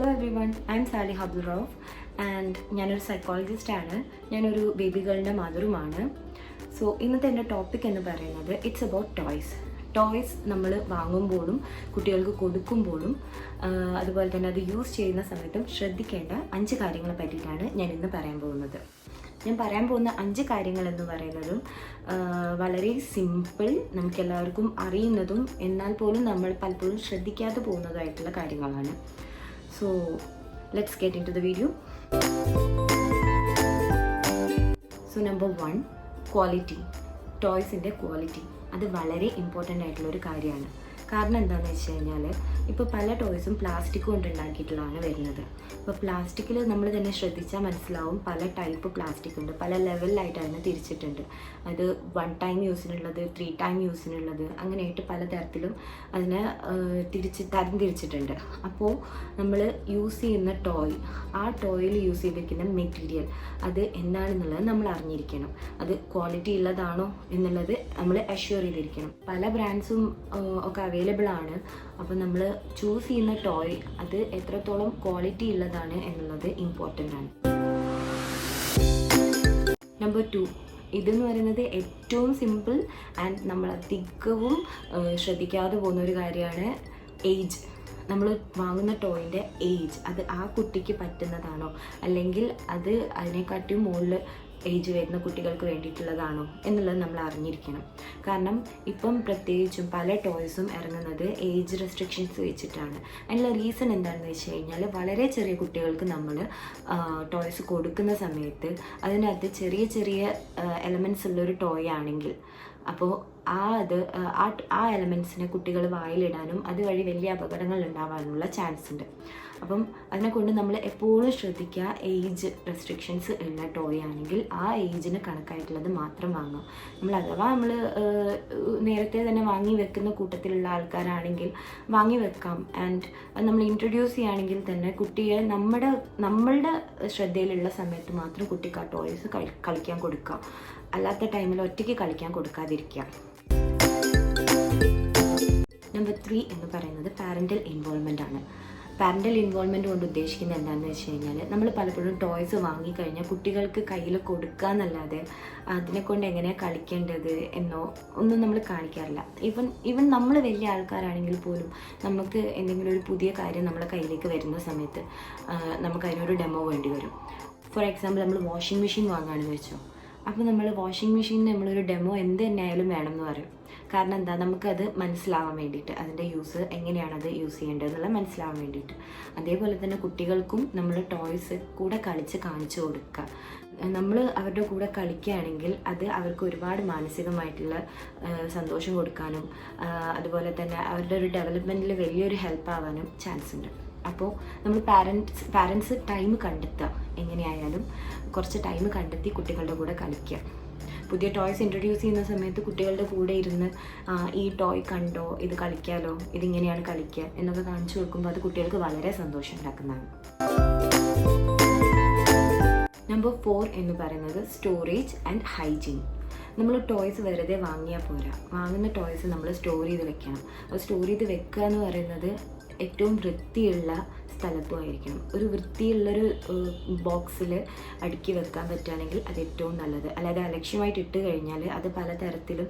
Hello everyone, I am Sali Abdul Rauf and ഞാനൊരു സൈക്കോളജിസ്റ്റാണ്. ഞാനൊരു ബേബി ഗേളിൻ്റെ മദറുമാണ്. സോ ഇന്നത്തെ എൻ്റെ ടോപ്പിക് എന്ന് പറയുന്നത് ഇറ്റ്സ് അബൌട്ട് ടോയ്സ് നമ്മൾ വാങ്ങുമ്പോഴും കുട്ടികൾക്ക് കൊടുക്കുമ്പോഴും അതുപോലെ തന്നെ അത് യൂസ് ചെയ്യുന്ന സമയത്തും ശ്രദ്ധിക്കേണ്ട 5 കാര്യങ്ങളെ പറ്റിയിട്ടാണ് ഞാൻ ഇന്ന് പറയാൻ പോകുന്നത്. ഞാൻ പറയാൻ പോകുന്ന 5 കാര്യങ്ങൾ എന്ന് പറയുന്നതും വളരെ സിമ്പിൾ, നമുക്കെല്ലാവർക്കും അറിയുന്നതും എന്നാൽ പോലും നമ്മൾ പലപ്പോഴും ശ്രദ്ധിക്കാതെ പോകുന്നതായിട്ടുള്ള കാര്യങ്ങളാണ്. So let's get into the video. So number 1, quality. ടോയ്സിൻ്റെ ക്വാളിറ്റി അത് വളരെ ഇമ്പോർട്ടൻ്റ് ആയിട്ടുള്ളൊരു കാര്യമാണ്. കാരണം എന്താണെന്ന് വെച്ച് കഴിഞ്ഞാൽ ഇപ്പോൾ പല ടോയ്സും പ്ലാസ്റ്റിക് കൊണ്ട് ഉണ്ടാക്കിയിട്ടുള്ളതാണ് വരുന്നത്. അപ്പോൾ പ്ലാസ്റ്റിക്കിൽ നമ്മൾ തന്നെ ശ്രദ്ധിച്ചാൽ മനസ്സിലാവും, പല ടൈപ്പ് പ്ലാസ്റ്റിക് ഉണ്ട്, പല ലെവലിലായിട്ട് അതിനെ തിരിച്ചിട്ടുണ്ട്. അത് 1 ടൈം യൂസിനുള്ളത്, 3 ടൈം യൂസിനുള്ളത്, അങ്ങനെയായിട്ട് പല തരത്തിലും അതിനെ തിരിച്ചിട്ടുണ്ട്. അപ്പോൾ നമ്മൾ യൂസ് ചെയ്യുന്ന ടോയ്, ആ ടോയിൽ യൂസ് ചെയ്തിരിക്കുന്ന മെറ്റീരിയൽ അത് എന്താണെന്നുള്ളത് നമ്മൾ അറിഞ്ഞിരിക്കണം. അത് ക്വാളിറ്റി ഉള്ളതാണോ എന്നുള്ളത് നമ്മൾ അഷ്യൂർ ചെയ്തിരിക്കണം. പല ബ്രാൻഡ്സും ഒക്കെ അവൈലബിൾ ആണ്. അപ്പോൾ നമ്മൾ ചൂസ് ചെയ്യുന്ന ടോയ് അത് എത്രത്തോളം ക്വാളിറ്റി ഉള്ളതാണ് എന്നുള്ളത് ഇമ്പോർട്ടൻ്റ് ആണ്. നമ്പർ 2, ഇതെന്ന് പറയുന്നത് ഏറ്റവും സിമ്പിൾ ആൻഡ് നമ്മൾ അധികവും ശ്രദ്ധിക്കാതെ പോകുന്ന ഒരു കാര്യമാണ് ഏജ്. നമ്മൾ വാങ്ങുന്ന ടോയിൻ്റെ ഏജ്, അത് ആ കുട്ടിക്ക് പറ്റുന്നതാണോ അല്ലെങ്കിൽ അത് അതിനെക്കാട്ടിയും മുകളിൽ ഏജ് വരുന്ന കുട്ടികൾക്ക് വേണ്ടിയിട്ടുള്ളതാണോ എന്നുള്ളത് നമ്മൾ അറിഞ്ഞിരിക്കണം. കാരണം ഇപ്പം പ്രത്യേകിച്ചും പല ടോയ്സും ഇറങ്ങുന്നത് ഏജ് റെസ്ട്രിക്ഷൻസ് വെച്ചിട്ടാണ്. അതിനുള്ള റീസൺ എന്താണെന്ന് വെച്ച് കഴിഞ്ഞാൽ വളരെ ചെറിയ കുട്ടികൾക്ക് നമ്മൾ ടോയ്സ് കൊടുക്കുന്ന സമയത്ത് അതിനകത്ത് ചെറിയ ചെറിയ എലമെൻറ്റ്സ് ഉള്ളൊരു ടോയ് ആണെങ്കിൽ അപ്പോൾ ആ എലമെൻറ്റ്സിനെ കുട്ടികൾ വായിലിടാനും അതുവഴി വലിയ അപകടങ്ങൾ ഉണ്ടാവാനുള്ള ചാൻസ് ഉണ്ട്. അപ്പം അതിനെക്കൊണ്ട് നമ്മൾ എപ്പോഴും ശ്രദ്ധിക്കുക, ഏജ് റെസ്ട്രിക്ഷൻസ് ഉള്ള ടോയ് ആണെങ്കിൽ ആ ഏജിന് കണക്കായിട്ടുള്ളത് മാത്രം വാങ്ങാം. അഥവാ നമ്മൾ നേരത്തെ തന്നെ വാങ്ങി വെക്കുന്ന കൂട്ടത്തിലുള്ള ആൾക്കാരാണെങ്കിൽ വാങ്ങി വെക്കാം. ആൻഡ് നമ്മൾ ഇൻട്രൊഡ്യൂസ് ചെയ്യുകയാണെങ്കിൽ തന്നെ കുട്ടിയെ നമ്മളുടെ ശ്രദ്ധയിലുള്ള സമയത്ത് മാത്രം കുട്ടിക്ക് ആ ടോയ്സ് കളിക്കാൻ കൊടുക്കുക. അല്ലാത്ത ടൈമിൽ ഒറ്റയ്ക്ക് കളിക്കാൻ കൊടുക്കാതിരിക്കുക. നമ്പർ 3 എന്ന് പറയുന്നത് പാരൻ്റൽ ഇൻവോൾവ്മെൻ്റ് ആണ്. പാരൻ്റൽ ഇൻവോൾവ്മെൻറ്റ് കൊണ്ട് ഉദ്ദേശിക്കുന്നത് എന്താണെന്ന് വെച്ച് കഴിഞ്ഞാൽ നമ്മൾ പലപ്പോഴും ടോയ്സ് വാങ്ങിക്കഴിഞ്ഞാൽ കുട്ടികൾക്ക് കയ്യിൽ കൊടുക്കുക എന്നല്ലാതെ അതിനെക്കൊണ്ട് എങ്ങനെയാണ് കളിക്കേണ്ടത് എന്നോ ഒന്നും നമ്മൾ കാണിക്കാറില്ല. ഈവൻ നമ്മൾ വലിയ ആൾക്കാരാണെങ്കിൽ പോലും നമുക്ക് എന്തെങ്കിലും ഒരു പുതിയ കാര്യം നമ്മളെ കയ്യിലേക്ക് വരുന്ന സമയത്ത് നമുക്ക് അതിനൊരു ഡെമോ വേണ്ടി വരും. ഫോർ എക്സാമ്പിൾ, നമ്മൾ വാഷിംഗ് മെഷീൻ വാങ്ങുകയാണെന്ന് വെച്ചോ, അപ്പോൾ നമ്മൾ വാഷിംഗ് മെഷീനിൽ നമ്മളൊരു ഡെമോ എന്ത് തന്നെയായാലും വേണം എന്ന് പറയും. കാരണം എന്താ, നമുക്കത് മനസ്സിലാവാൻ വേണ്ടിയിട്ട്, അതിൻ്റെ യൂസ് എങ്ങനെയാണത് യൂസ് ചെയ്യേണ്ടത് എന്നുള്ളത് മനസ്സിലാവാൻ വേണ്ടിയിട്ട്. അതേപോലെ തന്നെ കുട്ടികൾക്കും നമ്മൾ ടോയ്സ് കൂടെ കളിച്ച് കാണിച്ചു കൊടുക്കുക. നമ്മൾ അവരുടെ കൂടെ കളിക്കുകയാണെങ്കിൽ അത് അവർക്ക് ഒരുപാട് മാനസികമായിട്ടുള്ള സന്തോഷം കൊടുക്കാനും അതുപോലെ തന്നെ അവരുടെ ഒരു ഡെവലപ്മെൻറ്റിൽ വലിയൊരു ഹെൽപ്പ് ആവാനും ചാൻസ് ഉണ്ട്. അപ്പോൾ നമ്മൾ പാരൻസ് ടൈം കണ്ടെത്തുക, എങ്ങനെയായാലും കുറച്ച് ടൈം കണ്ടെത്തി കുട്ടികളുടെ കൂടെ കളിക്കുക. പുതിയ ടോയ്സ് ഇൻട്രൊഡ്യൂസ് ചെയ്യുന്ന സമയത്ത് കുട്ടികളുടെ കൂടെ ഇരുന്ന് ഈ ടോയ് കണ്ടോ, ഇത് കളിക്കാലോ, ഇതിങ്ങനെയാണ് കളിക്കുക എന്നൊക്കെ കാണിച്ചു കൊടുക്കുമ്പോൾ അത് കുട്ടികൾക്ക് വളരെ സന്തോഷം ഉണ്ടാക്കുന്നതാണ്. നമ്പർ 4 എന്ന് പറയുന്നത് സ്റ്റോറേജ് ആൻഡ് ഹൈജീൻ. നമ്മൾ ടോയ്സ് വെറുതെ വാങ്ങിയാൽ പോരാ, വാങ്ങുന്ന ടോയ്സ് നമ്മൾ സ്റ്റോർ ചെയ്ത് വെക്കണം. അപ്പോൾ സ്റ്റോർ ചെയ്ത് വെക്കുക എന്ന് പറയുന്നത് ഏറ്റവും വൃത്തിയുള്ള സ്ഥലത്തും ആയിരിക്കണം. ഒരു വൃത്തിയുള്ളൊരു ബോക്സിൽ അടുക്കി വെക്കാൻ പറ്റുകയാണെങ്കിൽ അത് ഏറ്റവും നല്ലത്. അല്ലാതെ അലക്ഷ്യമായിട്ട് ഇട്ട് കഴിഞ്ഞാൽ അത് പലതരത്തിലും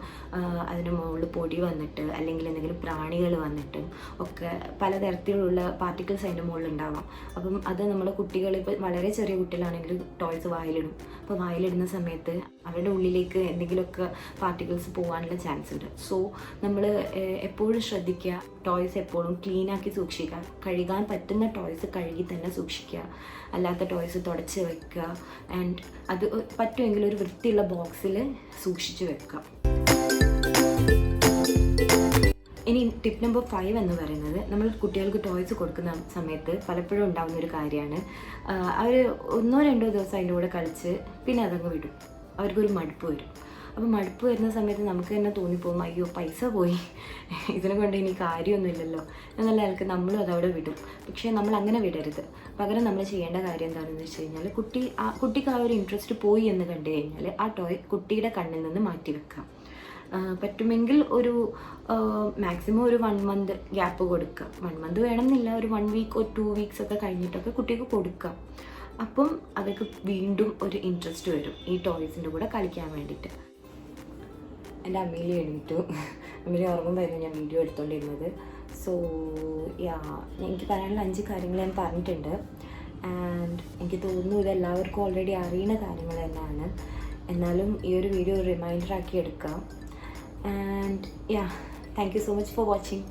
അതിന് മുകളിൽ പൊടി വന്നിട്ട് അല്ലെങ്കിൽ എന്തെങ്കിലും പ്രാണികൾ വന്നിട്ടും ഒക്കെ പലതരത്തിലുള്ള പാർട്ടിക്കിൾസ് അതിൻ്റെ മുകളിൽ ഉണ്ടാവാം. അപ്പം അത് നമ്മുടെ കുട്ടികൾ, ഇപ്പോൾ വളരെ ചെറിയ കുട്ടികളാണെങ്കിൽ ടോയ്സ് വായിലിടും. അപ്പോൾ വായിലിടുന്ന സമയത്ത് അവരുടെ ഉള്ളിലേക്ക് എന്തെങ്കിലുമൊക്കെ പാർട്ടിക്കിൾസ് പോകാനുള്ള ചാൻസ് ഉണ്ട്. സോ നമ്മൾ എപ്പോഴും ശ്രദ്ധിക്കുക, ടോയ്സ് എപ്പോഴും ക്ലീനാക്കി സൂക്ഷിക്കുക. കഴുകാൻ പറ്റുന്ന ടോയ്സ് കഴുകി തന്നെ സൂക്ഷിക്കുക, അല്ലാത്ത ടോയ്സ് തുടച്ച് വെക്കുക. ആൻഡ് അത് പറ്റുമെങ്കിൽ ഒരു വൃത്തിയുള്ള ബോക്സിൽ സൂക്ഷിച്ച് വെക്കുക. ഇനി ടിപ്പ് നമ്പർ 5 എന്ന് പറയുന്നത്, നമ്മൾ കുട്ടികൾക്ക് ടോയ്സ് കൊടുക്കുന്ന സമയത്ത് പലപ്പോഴും ഉണ്ടാകുന്നൊരു കാര്യമാണ്, അവർ 1-2 ദിവസം അതിൻ്റെ കൂടെ കളിച്ച് പിന്നെ അതങ്ങ് വിടും. അവർക്കൊരു മടുപ്പ് വരും. അപ്പോൾ മടുപ്പ് വരുന്ന സമയത്ത് നമുക്ക് തന്നെ തോന്നിപ്പോകും, അയ്യോ പൈസ പോയി, ഇതിനെ കൊണ്ട് ഇനി കാര്യമൊന്നുമില്ലല്ലോ എന്നുള്ള ആൾക്ക് നമ്മളും അതവിടെ വിടും. പക്ഷേ നമ്മൾ അങ്ങനെ വിടരുത്. പകരം നമ്മൾ ചെയ്യേണ്ട കാര്യം എന്താണെന്ന് വെച്ച് കഴിഞ്ഞാൽ കുട്ടിക്ക് ആ ഒരു ഇൻട്രസ്റ്റ് പോയി എന്ന് കണ്ടു കഴിഞ്ഞാൽ ആ ടോയ് കുട്ടിയുടെ കണ്ണിൽ നിന്ന് മാറ്റി വെക്കാം. പറ്റുമെങ്കിൽ ഒരു മാക്സിമം ഒരു 1 മന്ത് ഗ്യാപ്പ് കൊടുക്കുക. 1 മന്ത് വേണമെന്നില്ല, ഒരു 1 വീക്ക് or 2 വീക്സ് ഒക്കെ കഴിഞ്ഞിട്ടൊക്കെ കുട്ടിക്ക് കൊടുക്കാം. അപ്പം അവർക്ക് വീണ്ടും ഒരു ഇൻട്രസ്റ്റ് വരും ഈ ടോയ്സിൻ്റെ കൂടെ കളിക്കാൻ വേണ്ടിയിട്ട്. എൻ്റെ അമ്മയിൽ എണീറ്റു. അമ്മയിൽ ഉറങ്ങുമ്പോഴായിരുന്നു ഞാൻ വീഡിയോ എടുത്തുകൊണ്ടിരുന്നത്. സോ എനിക്ക് പറയാനുള്ള 5 കാര്യങ്ങൾ ഞാൻ പറഞ്ഞിട്ടുണ്ട്. ആൻഡ് എനിക്ക് തോന്നുന്നു ഇതെല്ലാവർക്കും ഓൾറെഡി അറിയുന്ന കാര്യങ്ങൾ തന്നെയാണ്. എന്നാലും ഈ ഒരു വീഡിയോ റിമൈൻഡർ ആക്കി എടുക്കാം. And thank you so much for watching.